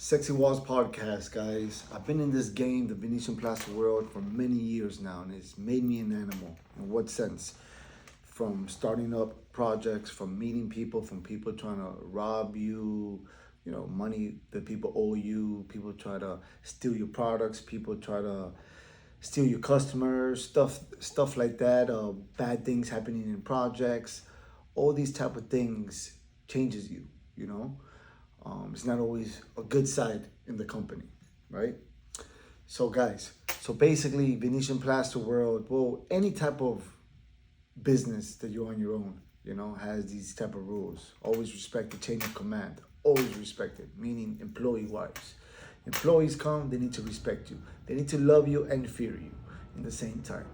Sexywalls podcast, guys. I've been in this game, the Venetian Plaster world, for many years now, and it's made me an animal. In what sense? From starting up projects, from meeting people, from people trying to rob you, money that people owe you, people try to steal your products, people try to steal your customers, stuff like that. Bad things happening in projects, all these type of things changes you. You know, it's not always a good side in the company, right? So, guys, so basically, Venetian Plaster World, well, any type of business that you're on your own, has these type of rules. Always respect the chain of command. Always respect it, meaning employee-wise. Employees come, they need to respect you. They need to love you and fear you in the same time,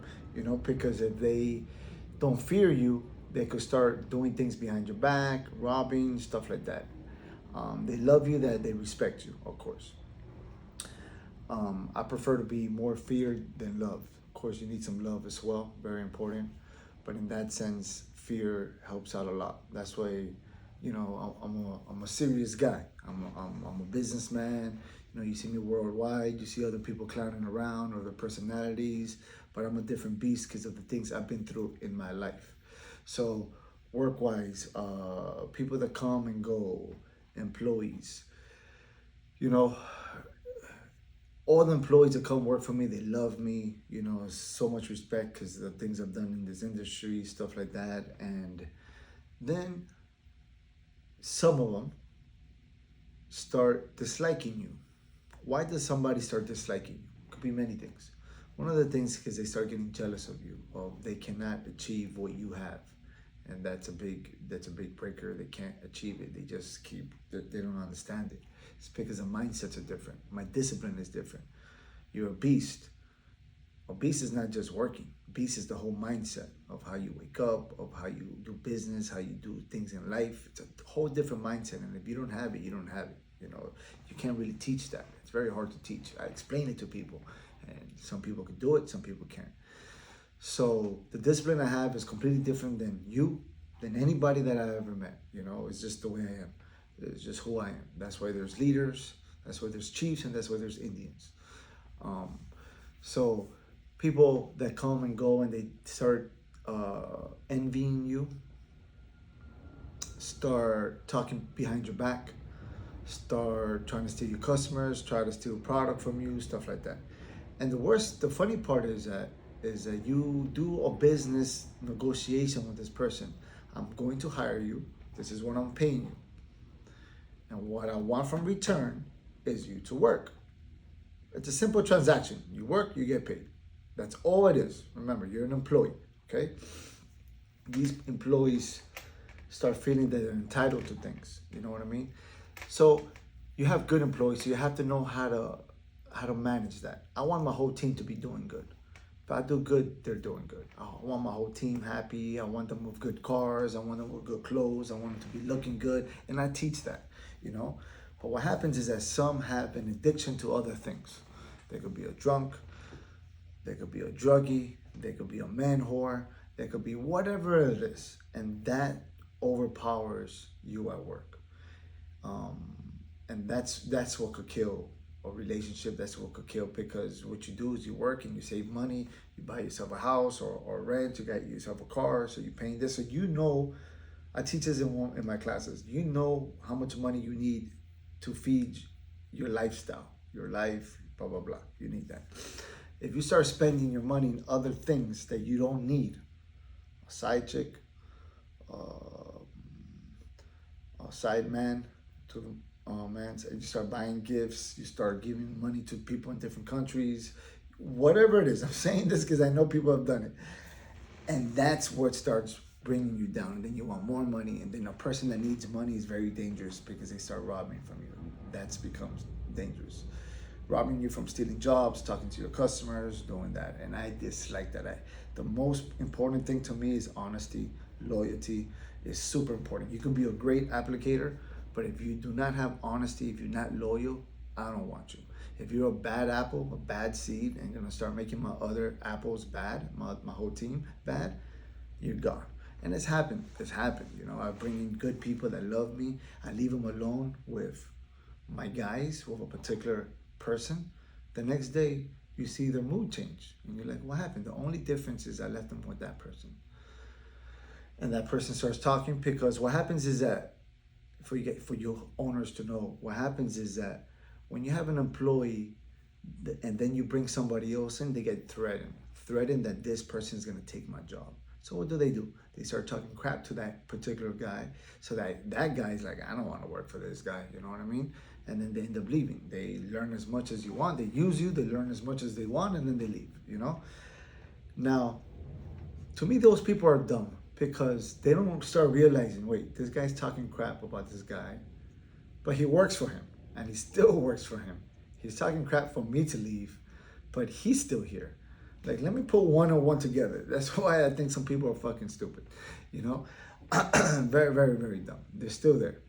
because if they don't fear you, they could start doing things behind your back, robbing, stuff like that. They love you, that they respect you, of course. I prefer to be more feared than loved. Of course, you need some love as well, very important. But in that sense, fear helps out a lot. That's why, I'm a serious guy. I'm a businessman. You see me worldwide. You see other people clowning around or their personalities, but I'm a different beast because of the things I've been through in my life. So, work-wise, people that come and go, employees, you know, all the employees that come work for me, they love me, so much respect because of the things I've done in this industry, stuff like that. And then some of them start disliking you. Why does somebody start disliking you? Could be many things. One of the things is because they start getting jealous of you. Well, they cannot achieve what you have, and that's a big breaker. They can't achieve it. They just they don't understand it. It's because the mindsets are different. My discipline is different. You're a beast. A beast is not just working. Beast is the whole mindset of how you wake up, of how you do business, how you do things in life. It's a whole different mindset, and if you don't have it, you don't have it. You can't really teach that. It's very hard to teach. I explain it to people, and some people can do it, some people can't. So the discipline I have is completely different than anybody that I've ever met. It's just the way I am. It's just who I am. That's why there's leaders, that's why there's chiefs, and that's why there's Indians. So people that come and go and they start envying you, start talking behind your back, start trying to steal your customers, try to steal product from you, stuff like that. And the funny part is that you do a business negotiation with this person. I'm going to hire you. This is what I'm paying you. And what I want from return is you to work. It's a simple transaction. You work, you get paid. That's all it is. Remember, you're an employee, okay? These employees start feeling that they're entitled to things. You know what I mean? So you have good employees, so you have to know how to manage that. I want my whole team to be doing good. If I do good, they're doing good. I want my whole team happy. I want them with good cars. I want them with good clothes. I want them to be looking good. And I teach that, But what happens is that some have an addiction to other things. They could be a drunk. They could be a druggie. They could be a man whore. They could be whatever it is. And that overpowers you at work. And that's what could kill a relationship. That's what could kill, because what you do is you work and you save money, you buy yourself a house or rent, you got yourself a car, so you're paying this. So I teach this in my classes. You know how much money you need to feed your lifestyle, your life, blah, blah, blah. You need that. If you start spending your money in other things that you don't need, a side chick, a side man to the man, you start buying gifts, you start giving money to people in different countries, whatever it is. I'm saying this because I know people have done it. And that's what starts bringing you down. And then you want more money. And then a person that needs money is very dangerous because they start robbing from you. That becomes dangerous. Robbing you from stealing jobs, talking to your customers, doing that. And I dislike that. The most important thing to me is honesty, loyalty is super important. You can be a great applicator, but if you do not have honesty, if you're not loyal, I don't want you. If you're a bad apple, a bad seed, and you're gonna start making my other apples bad, my whole team bad, you're gone. And it's happened. I bring in good people that love me. I leave them alone with my guys with a particular person, the next day you see their mood change. And you're like, what happened? The only difference is I left them with that person. And that person starts talking, because what happens is that, for your owners to know, what happens is that when you have an employee and then you bring somebody else in, they get threatened that this person is going to take my job. So what do? They start talking crap to that particular guy, so that guy's like, I don't want to work for this guy, you know what I mean? And then they end up leaving. They learn as much as you want, they use you, they learn as much as they want, and then they leave, you know? Now, to me, those people are dumb, because they don't start realizing, wait, this guy's talking crap about this guy, but he works for him, and he still works for him. He's talking crap for me to leave, but he's still here. Like, let me put one on one together. That's why I think some people are fucking stupid, you know? Very, very, very dumb. They're still there.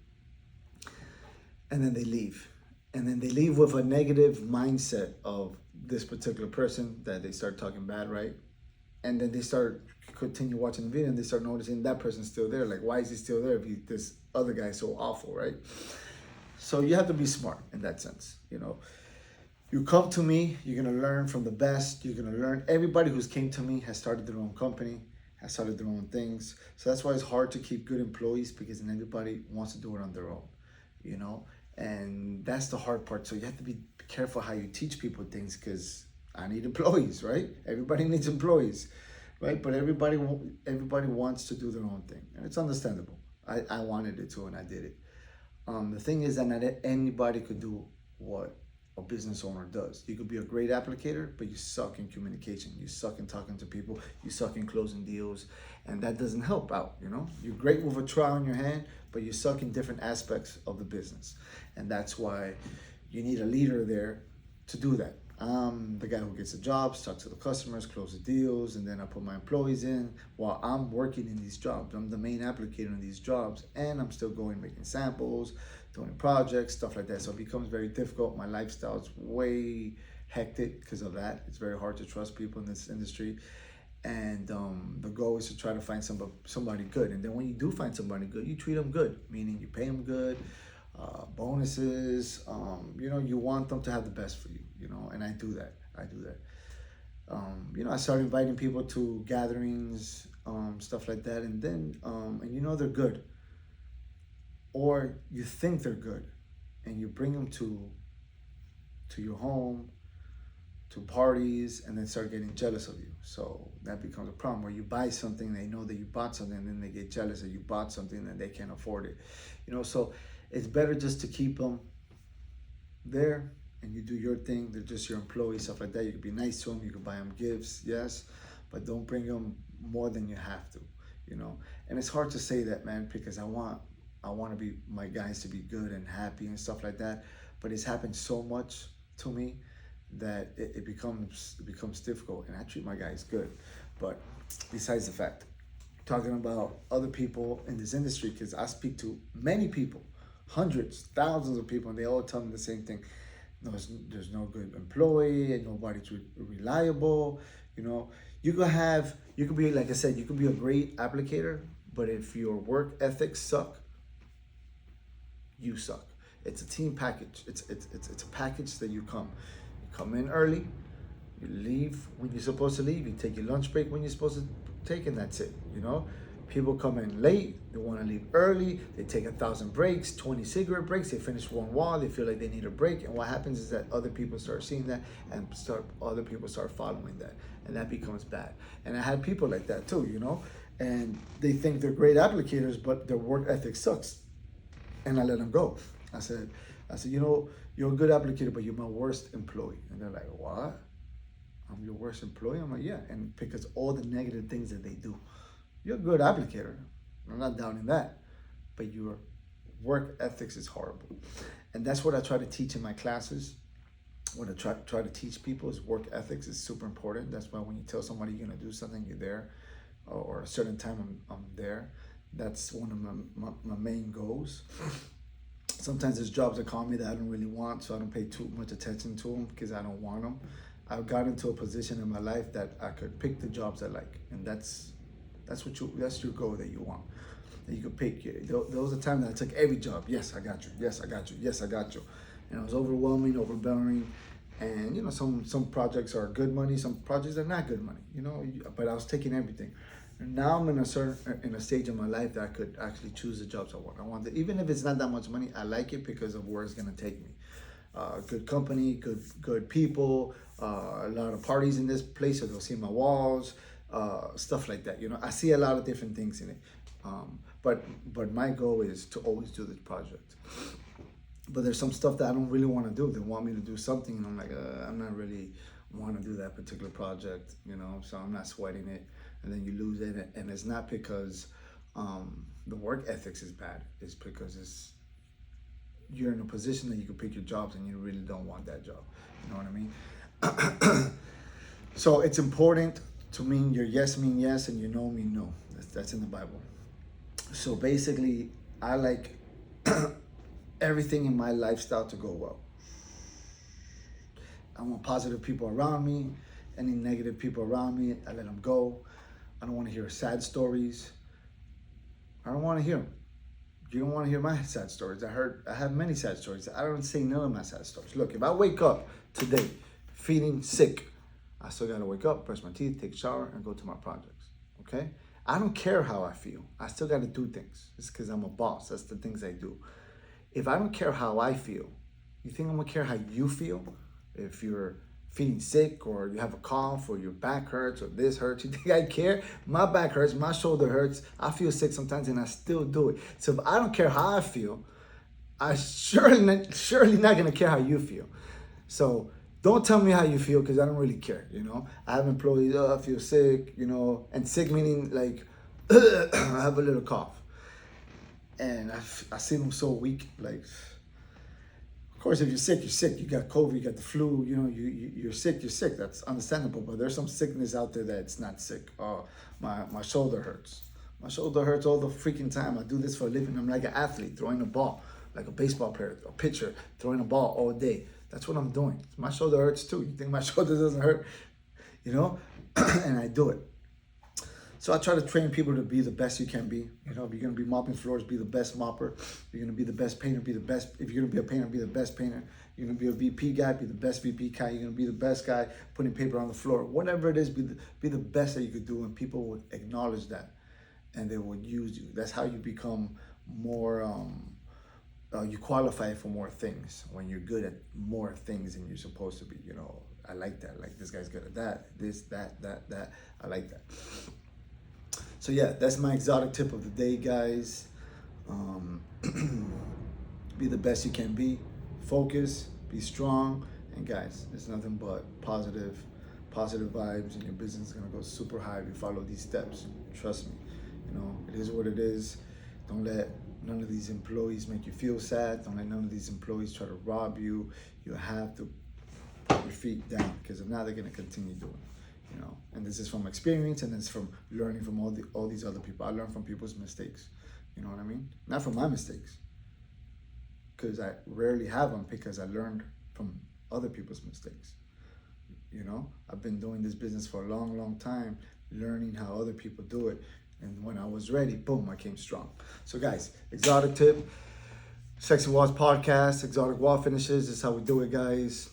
And then they leave. And then they leave with a negative mindset of this particular person that they start talking bad, right? And then they start continue watching the video, and they start noticing that person's still there. Like, why is he still there if this other guy's so awful, right? So you have to be smart in that sense, you know? You come to me, you're gonna learn from the best. You're gonna learn. Everybody who's came to me has started their own company, has started their own things. So that's why it's hard to keep good employees, because then everybody wants to do it on their own, you know? And that's the hard part. So you have to be careful how you teach people things, because I need employees, right? Everybody needs employees, right? But everybody wants to do their own thing, and it's understandable. I wanted it too, and I did it. The thing is that not anybody could do what a business owner does. You could be a great applicator, but you suck in communication. You suck in talking to people. You suck in closing deals, and that doesn't help out, you know? You're great with a trowel in your hand, but you suck in different aspects of the business. And that's why you need a leader there to do that. I'm the guy who gets the jobs, talks to the customers, close the deals, and then I put my employees in while I'm working in these jobs. I'm the main applicator in these jobs, and I'm still going making samples, doing projects, stuff like that. So it becomes very difficult. My lifestyle's way hectic because of that. It's very hard to trust people in this industry. And the goal is to try to find somebody good. And then when you do find somebody good, you treat them good, meaning you pay them good, bonuses, you know, you want them to have the best for you, you know, and I do that. You know, I started inviting people to gatherings, stuff like that, and then, and you know they're good, or you think they're good, and you bring them to your home, to parties, and then start getting jealous of you. So that becomes a problem, where you buy something, they know that you bought something, and then they get jealous that you bought something and they can't afford it, you know. So it's better just to keep them there, and you do your thing. They're just your employees, stuff like that. You can be nice to them, you can buy them gifts, yes, but don't bring them more than you have to, you know. And it's hard to say that, man, because I want to be my guys to be good and happy and stuff like that, but it's happened so much to me that it becomes difficult. And I treat my guys good, but besides the fact, talking about other people in this industry, because I speak to many people, hundreds, thousands of people, and they all tell me the same thing. There's no good employee, and nobody's reliable. You know, you could be, like I said, you could be a great applicator, but if your work ethics suck, you suck. It's a team package. It's a package that you come in early, you leave when you're supposed to leave, you take your lunch break when you're supposed to take, and that's it, you know. People come in late, they want to leave early, they take 1,000 breaks, 20 cigarette breaks, they finish one wall, they feel like they need a break, and what happens is that other people start seeing that, and other people start following that, and that becomes bad. And I had people like that too, you know, and they think they're great applicators, but their work ethic sucks, and I let them go. I said, you know, you're a good applicator, but you're my worst employee. And they're like, what? I'm your worst employee? I'm like, yeah, and because all the negative things that they do. You're a good applicator. I'm not doubting that. But your work ethics is horrible. And that's what I try to teach in my classes. What I try to teach people is work ethics is super important. That's why when you tell somebody you're going to do something, you're there. Or a certain time, I'm there. That's one of my main goals. Sometimes there's jobs that call me that I don't really want, so I don't pay too much attention to them because I don't want them. I've got into a position in my life that I could pick the jobs I like, and that's your goal that you want. That you could pick. There was a time that I took every job. Yes, I got you. Yes, I got you. Yes, I got you. and it was overwhelming. And you know, some projects are good money, some projects are not good money. You know, but I was taking everything. And now I'm in a stage in my life that I could actually choose the jobs I want. Even if it's not that much money, I like it because of where it's gonna take me. Good company, good people, a lot of parties in this place, so they'll see my walls, stuff like that. You know, I see a lot of different things in it. But my goal is to always do this project. But there's some stuff that I don't really want to do. They want me to do something, and I'm like, I'm not really want to do that particular project, you know. So I'm not sweating it, and then you lose it, and it's not because the work ethics is bad. It's because you're in a position that you can pick your jobs, and you really don't want that job. You know what I mean? So it's important to mean your yes mean yes, and your no mean no. That's in the Bible. So basically, I like everything in my lifestyle to go well. I want positive people around me. Any negative people around me, I let them go. I don't want to hear sad stories. I don't want to hear them. You don't want to hear my sad stories. I have many sad stories. I don't say none of my sad stories. Look, if I wake up today feeling sick, I still got to wake up, brush my teeth, take a shower, and go to my projects, okay? I don't care how I feel. I still got to do things. It's because I'm a boss. That's the things I do. If I don't care how I feel, you think I'm going to care how you feel? If you're feeling sick, or you have a cough, or your back hurts, or this hurts, you think I care? My back hurts, my shoulder hurts, I feel sick sometimes, and I still do it. So if I don't care how I feel, I surely not gonna care how you feel. So don't tell me how you feel, because I don't really care, you know? I have employees, I feel sick, you know, and sick meaning like, I have a little cough. And I see them so weak, like, of course, if you're sick, you're sick. You got COVID, you got the flu, you know, you're sick, you're sick. That's understandable. But there's some sickness out there that's not sick. Oh, my shoulder hurts. My shoulder hurts all the freaking time. I do this for a living. I'm like an athlete throwing a ball, like a baseball player, a pitcher throwing a ball all day. That's what I'm doing. My shoulder hurts too. You think my shoulder doesn't hurt? You know? And I do it. So I try to train people to be the best you can be. You know, if you're gonna be mopping floors, be the best mopper. If you're gonna be the best painter, be the best. If you're gonna be a painter, be the best painter. You're gonna be a VP guy, be the best VP guy. You're gonna be the best guy putting paper on the floor. Whatever it is, be the best that you could do, and people would acknowledge that, and they would use you. That's how you become more. You qualify for more things when you're good at more things than you're supposed to be. You know, I like that. Like, this guy's good at that. This, that. I like that. So yeah, that's my exotic tip of the day, guys. Be the best you can be. Focus, be strong, and guys, it's nothing but positive vibes, and your business is gonna go super high if you follow these steps. Trust me. You know, it is what it is. Don't let none of these employees make you feel sad. Don't let none of these employees try to rob you. You have to put your feet down, because if not, they're gonna continue doing it. You know, and this is from experience, and it's from learning from all these other people. I learn from people's mistakes. You know what I mean? Not from my mistakes, because I rarely have them, because I learned from other people's mistakes. You know, I've been doing this business for a long time, learning how other people do it. And when I was ready, boom, I came strong. So guys, exotic tip, Sexywalls podcast, exotic wall finishes. This is how we do it, guys.